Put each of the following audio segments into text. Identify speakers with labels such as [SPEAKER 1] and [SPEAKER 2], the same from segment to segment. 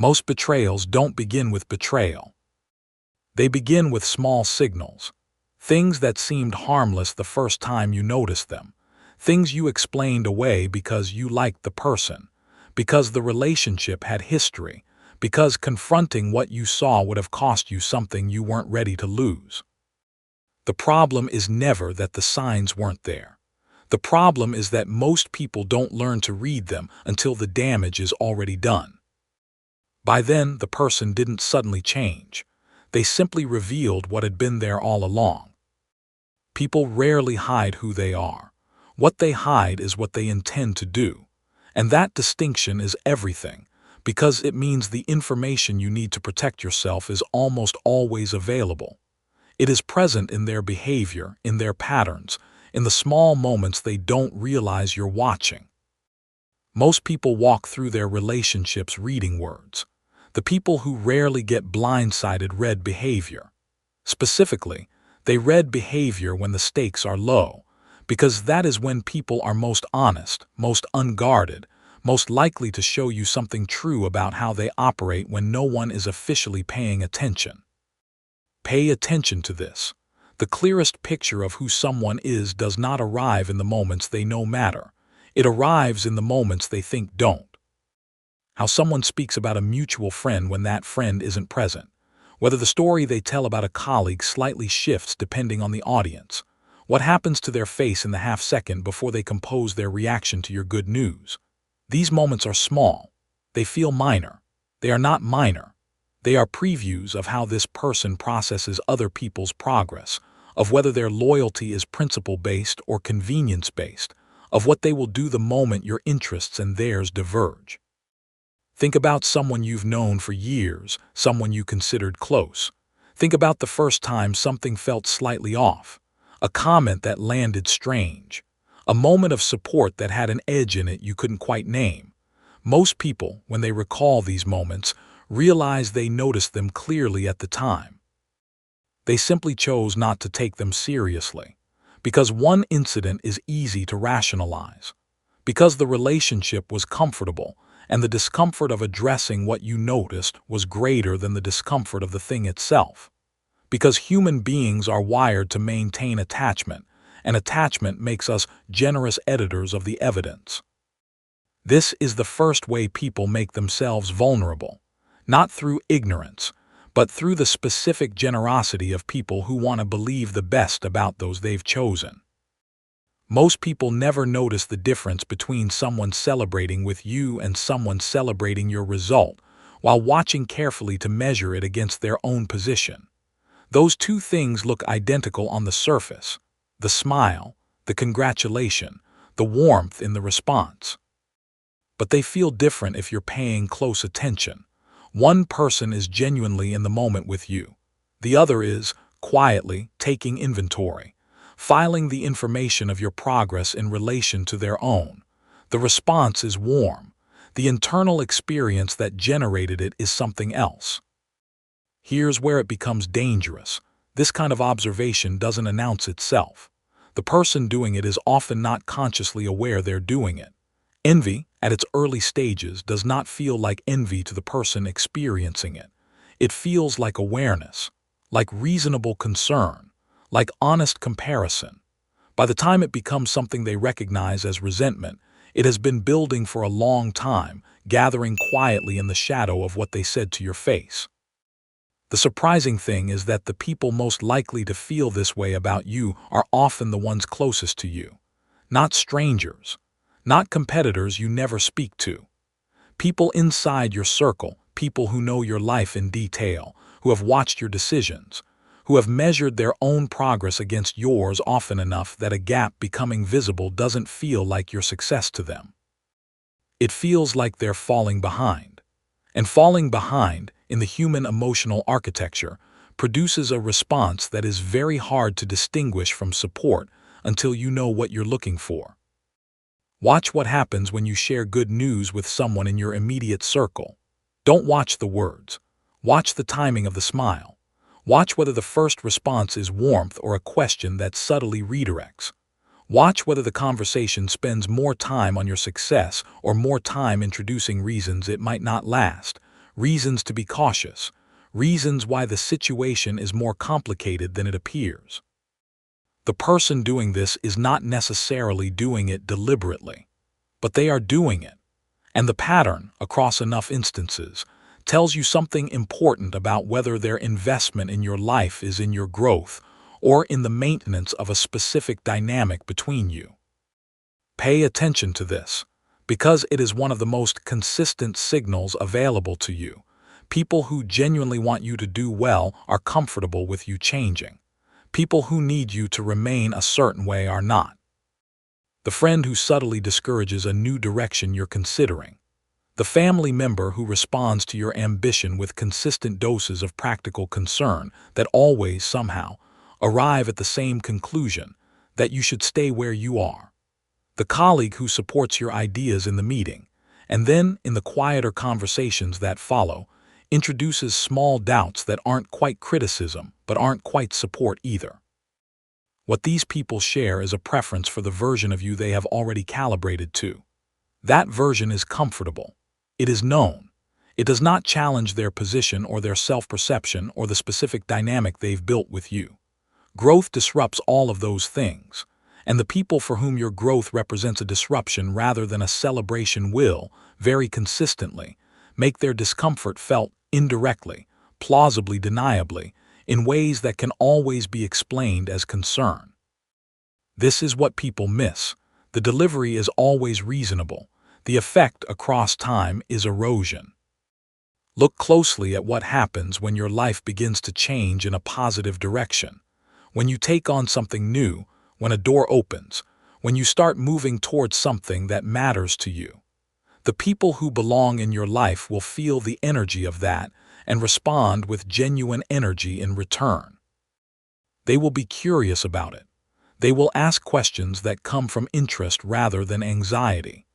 [SPEAKER 1] Most betrayals don't begin with betrayal. They begin with small signals, things that seemed harmless the first time you noticed them, things you explained away because you liked the person, because the relationship had history, because confronting what you saw would have cost you something you weren't ready to lose. The problem is never that the signs weren't there. The problem is that most people don't learn to read them until the damage is already done. By then, the person didn't suddenly change. They simply revealed what had been there all along. People rarely hide who they are. What they hide is what they intend to do. And that distinction is everything, because it means the information you need to protect yourself is almost always available. It is present in their behavior, in their patterns, in the small moments they don't realize you're watching. Most people walk through their relationships reading words. The people who rarely get blindsided read behavior. Specifically, they read behavior when the stakes are low, because that is when people are most honest, most unguarded, most likely to show you something true about how they operate when no one is officially paying attention. Pay attention to this. The clearest picture of who someone is does not arrive in the moments they know matter. It arrives in the moments they think don't. How someone speaks about a mutual friend when that friend isn't present. Whether the story they tell about a colleague slightly shifts depending on the audience. What happens to their face in the half-second before they compose their reaction to your good news. These moments are small. They feel minor. They are not minor. They are previews of how this person processes other people's progress, of whether their loyalty is principle-based or convenience-based, of what they will do the moment your interests and theirs diverge. Think about someone you've known for years, someone you considered close. Think about the first time something felt slightly off, a comment that landed strange, a moment of support that had an edge in it you couldn't quite name. Most people, when they recall these moments, realize they noticed them clearly at the time. They simply chose not to take them seriously, because one incident is easy to rationalize, because the relationship was comfortable, and the discomfort of addressing what you noticed was greater than the discomfort of the thing itself. Because human beings are wired to maintain attachment, and attachment makes us generous editors of the evidence. This is the first way people make themselves vulnerable, not through ignorance, but through the specific generosity of people who want to believe the best about those they've chosen. Most people never notice the difference between someone celebrating with you and someone celebrating your result, while watching carefully to measure it against their own position. Those two things look identical on the surface: the smile, the congratulation, the warmth in the response. But they feel different if you're paying close attention. One person is genuinely in the moment with you. The other is, quietly, taking inventory, filing the information of your progress in relation to their own. The response is warm. The internal experience that generated it is something else. Here's where it becomes dangerous. This kind of observation doesn't announce itself. The person doing it is often not consciously aware they're doing it. Envy, at its early stages, does not feel like envy to the person experiencing it. It feels like awareness, like reasonable concern, like honest comparison. By the time it becomes something they recognize as resentment, it has been building for a long time, gathering quietly in the shadow of what they said to your face. The surprising thing is that the people most likely to feel this way about you are often the ones closest to you, not strangers. Not competitors you never speak to. People inside your circle, people who know your life in detail, who have watched your decisions, who have measured their own progress against yours often enough that a gap becoming visible doesn't feel like your success to them. It feels like they're falling behind. And falling behind, in the human emotional architecture, produces a response that is very hard to distinguish from support until you know what you're looking for. Watch what happens when you share good news with someone in your immediate circle. Don't watch the words. Watch the timing of the smile. Watch whether the first response is warmth or a question that subtly redirects. Watch whether the conversation spends more time on your success or more time introducing reasons it might not last, reasons to be cautious, reasons why the situation is more complicated than it appears. The person doing this is not necessarily doing it deliberately, but they are doing it, and the pattern, across enough instances, tells you something important about whether their investment in your life is in your growth or in the maintenance of a specific dynamic between you. Pay attention to this, because it is one of the most consistent signals available to you. People who genuinely want you to do well are comfortable with you changing. People who need you to remain a certain way are not. The friend who subtly discourages a new direction you're considering. The family member who responds to your ambition with consistent doses of practical concern that always, somehow, arrive at the same conclusion, that you should stay where you are. The colleague who supports your ideas in the meeting, and then, in the quieter conversations that follow, introduces small doubts that aren't quite criticism, but aren't quite support either. What these people share is a preference for the version of you they have already calibrated to. That version is comfortable. It is known. It does not challenge their position or their self-perception or the specific dynamic they've built with you. Growth disrupts all of those things, and the people for whom your growth represents a disruption rather than a celebration will, very consistently, make their discomfort felt indirectly, plausibly deniably, in ways that can always be explained as concern. This is what people miss. The delivery is always reasonable. The effect across time is erosion. Look closely at what happens when your life begins to change in a positive direction. When you take on something new, when a door opens, when you start moving towards something that matters to you. The people who belong in your life will feel the energy of that and respond with genuine energy in return. They will be curious about it. They will ask questions that come from interest rather than anxiety.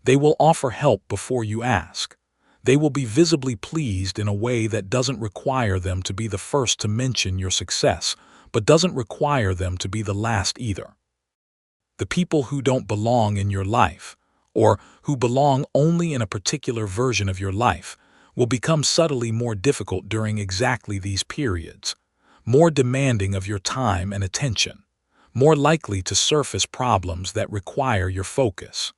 [SPEAKER 1] They will offer help before you ask. They will be visibly pleased in a way that doesn't require them to be the first to mention your success, but doesn't require them to be the last either. The people who don't belong in your life, or who belong only in a particular version of your life, will become subtly more difficult during exactly these periods, more demanding of your time and attention, more likely to surface problems that require your focus,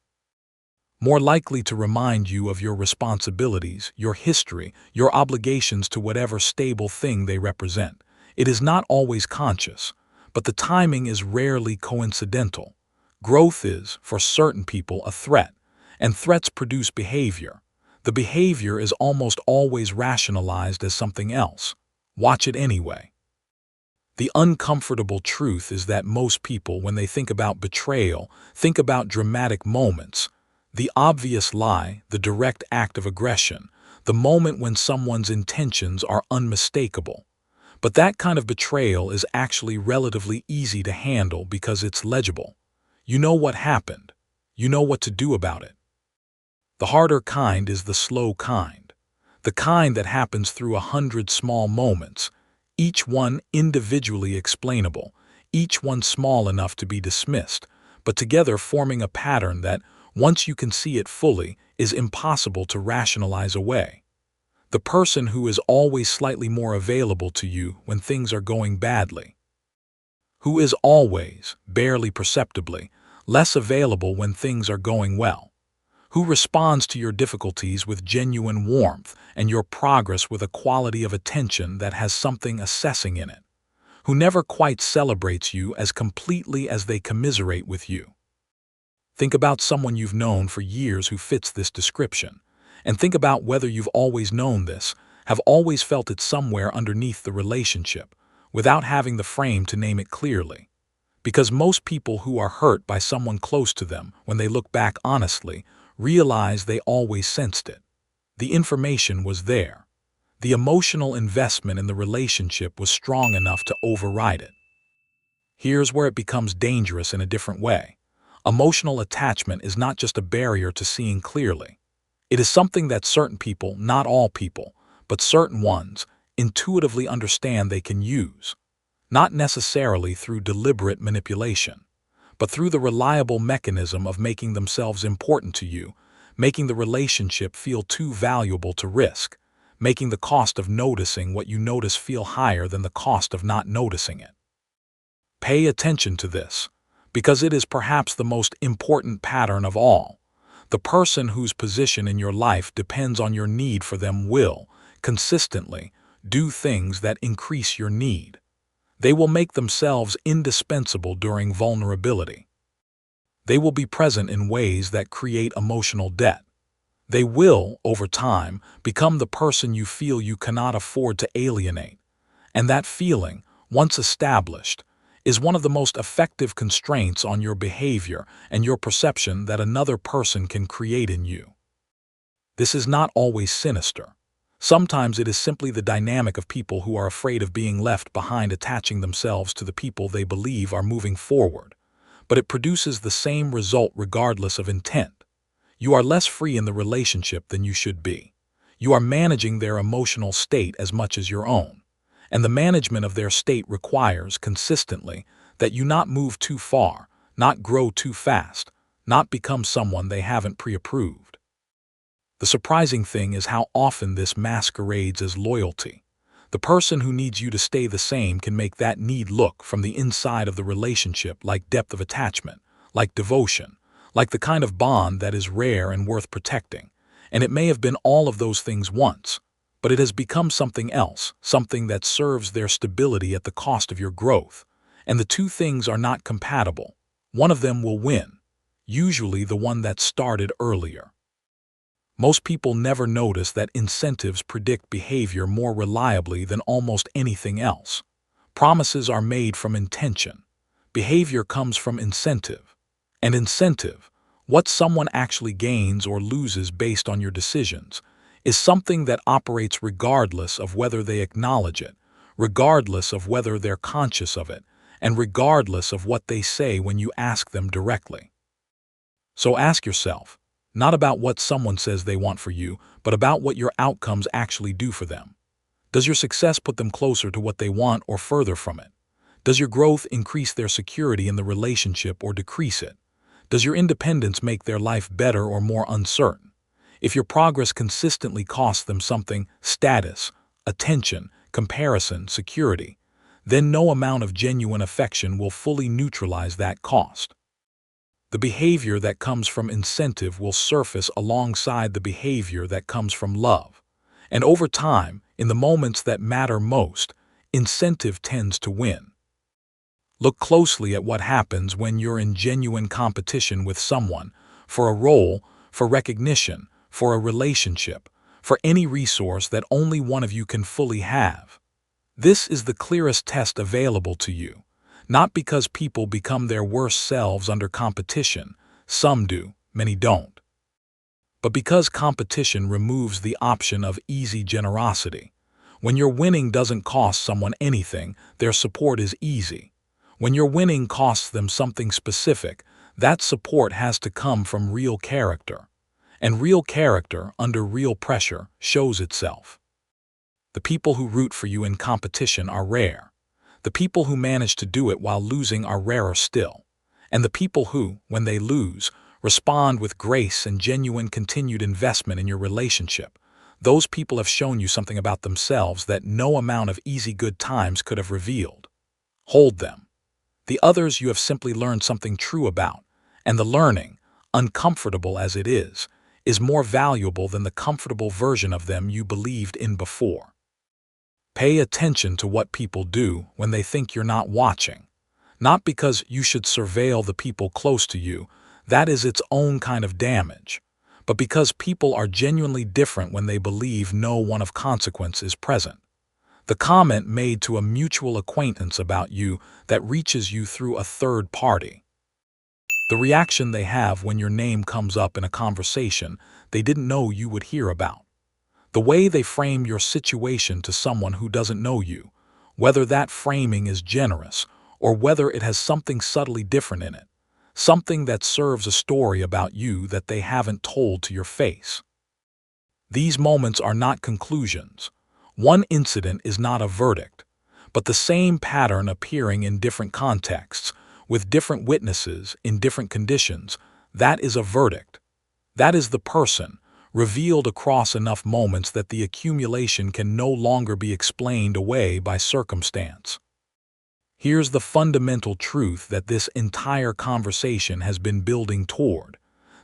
[SPEAKER 1] more likely to remind you of your responsibilities, your history, your obligations to whatever stable thing they represent. It is not always conscious, but the timing is rarely coincidental. Growth is, for certain people, a threat, and threats produce behavior. The behavior is almost always rationalized as something else. Watch it anyway. The uncomfortable truth is that most people, when they think about betrayal, think about dramatic moments. The obvious lie, the direct act of aggression, the moment when someone's intentions are unmistakable. But that kind of betrayal is actually relatively easy to handle because it's legible. You know what happened. You know what to do about it. The harder kind is the slow kind. The kind that happens through 100 small moments, each one individually explainable, each one small enough to be dismissed, but together forming a pattern that, once you can see it fully, is impossible to rationalize away. The person who is always slightly more available to you when things are going badly. Who is always, barely perceptibly, less available when things are going well. Who responds to your difficulties with genuine warmth and your progress with a quality of attention that has something assessing in it. Who never quite celebrates you as completely as they commiserate with you. Think about someone you've known for years who fits this description, and think about whether you've always known this, have always felt it somewhere underneath the relationship, without having the frame to name it clearly. Because most people who are hurt by someone close to them, when they look back honestly, realize they always sensed it. The information was there. The emotional investment in the relationship was strong enough to override it. Here's where it becomes dangerous in a different way. Emotional attachment is not just a barrier to seeing clearly. It is something that certain people, not all people, but certain ones, intuitively understand they can use. Not necessarily through deliberate manipulation, but through the reliable mechanism of making themselves important to you, making the relationship feel too valuable to risk, making the cost of noticing what you notice feel higher than the cost of not noticing it. Pay attention to this, because it is perhaps the most important pattern of all. The person whose position in your life depends on your need for them will, consistently, do things that increase your need. They will make themselves indispensable during vulnerability. They will be present in ways that create emotional debt. They will, over time, become the person you feel you cannot afford to alienate. And that feeling, once established, is one of the most effective constraints on your behavior and your perception that another person can create in you. This is not always sinister. Sometimes it is simply the dynamic of people who are afraid of being left behind attaching themselves to the people they believe are moving forward. But it produces the same result regardless of intent. You are less free in the relationship than you should be. You are managing their emotional state as much as your own. And the management of their state requires, consistently, that you not move too far, not grow too fast, not become someone they haven't pre-approved. The surprising thing is how often this masquerades as loyalty. The person who needs you to stay the same can make that need look from the inside of the relationship like depth of attachment, like devotion, like the kind of bond that is rare and worth protecting. And it may have been all of those things once, but it has become something else, something that serves their stability at the cost of your growth. And the two things are not compatible. One of them will win, usually the one that started earlier. Most people never notice that incentives predict behavior more reliably than almost anything else. Promises are made from intention. Behavior comes from incentive. And incentive, what someone actually gains or loses based on your decisions, is something that operates regardless of whether they acknowledge it, regardless of whether they're conscious of it, and regardless of what they say when you ask them directly. So ask yourself, not about what someone says they want for you, but about what your outcomes actually do for them. Does your success put them closer to what they want or further from it? Does your growth increase their security in the relationship or decrease it? Does your independence make their life better or more uncertain? If your progress consistently costs them something, status, attention, comparison, security, then no amount of genuine affection will fully neutralize that cost. The behavior that comes from incentive will surface alongside the behavior that comes from love. And over time, in the moments that matter most, incentive tends to win. Look closely at what happens when you're in genuine competition with someone, for a role, for recognition, for a relationship, for any resource that only one of you can fully have. This is the clearest test available to you, not because people become their worst selves under competition, some do, many don't, but because competition removes the option of easy generosity. When your winning doesn't cost someone anything, their support is easy. When your winning costs them something specific, that support has to come from real character. And real character, under real pressure, shows itself. The people who root for you in competition are rare. The people who manage to do it while losing are rarer still. And the people who, when they lose, respond with grace and genuine continued investment in your relationship, those people have shown you something about themselves that no amount of easy good times could have revealed. Hold them. The others you have simply learned something true about, and the learning, uncomfortable as it is more valuable than the comfortable version of them you believed in before. Pay attention to what people do when they think you're not watching. Not because you should surveil the people close to you, that is its own kind of damage, but because people are genuinely different when they believe no one of consequence is present. The comment made to a mutual acquaintance about you that reaches you through a third party. The reaction they have when your name comes up in a conversation they didn't know you would hear about. The way they frame your situation to someone who doesn't know you, whether that framing is generous or whether it has something subtly different in it, something that serves a story about you that they haven't told to your face. These moments are not conclusions. One incident is not a verdict, but the same pattern appearing in different contexts, with different witnesses in different conditions, that is a verdict. That is the person, revealed across enough moments that the accumulation can no longer be explained away by circumstance. Here's the fundamental truth that this entire conversation has been building toward.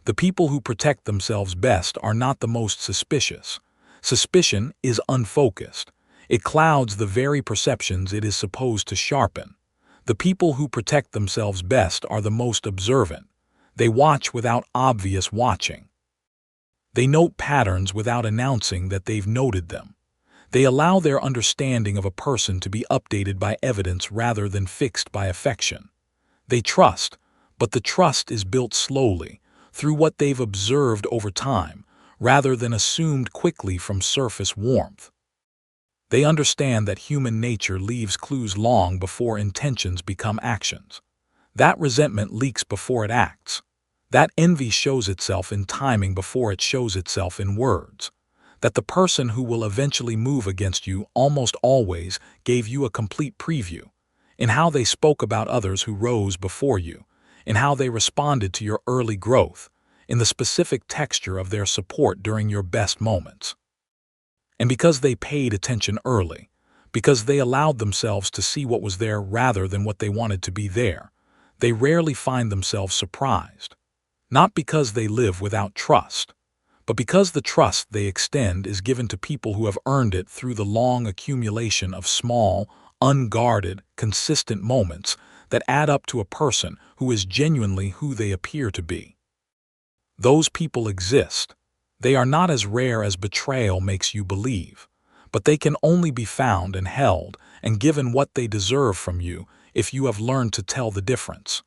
[SPEAKER 1] The people who protect themselves best are not the most suspicious. Suspicion is unfocused. It clouds the very perceptions it is supposed to sharpen. The people who protect themselves best are the most observant. They watch without obvious watching. They note patterns without announcing that they've noted them. They allow their understanding of a person to be updated by evidence rather than fixed by affection. They trust, but the trust is built slowly, through what they've observed over time, rather than assumed quickly from surface warmth. They understand that human nature leaves clues long before intentions become actions. That resentment leaks before it acts. That envy shows itself in timing before it shows itself in words. That the person who will eventually move against you almost always gave you a complete preview, in how they spoke about others who rose before you, in how they responded to your early growth, in the specific texture of their support during your best moments. And because they paid attention early, because they allowed themselves to see what was there rather than what they wanted to be there, they rarely find themselves surprised. Not because they live without trust, but because the trust they extend is given to people who have earned it through the long accumulation of small, unguarded, consistent moments that add up to a person who is genuinely who they appear to be. Those people exist. They are not as rare as betrayal makes you believe, but they can only be found and held and given what they deserve from you if you have learned to tell the difference.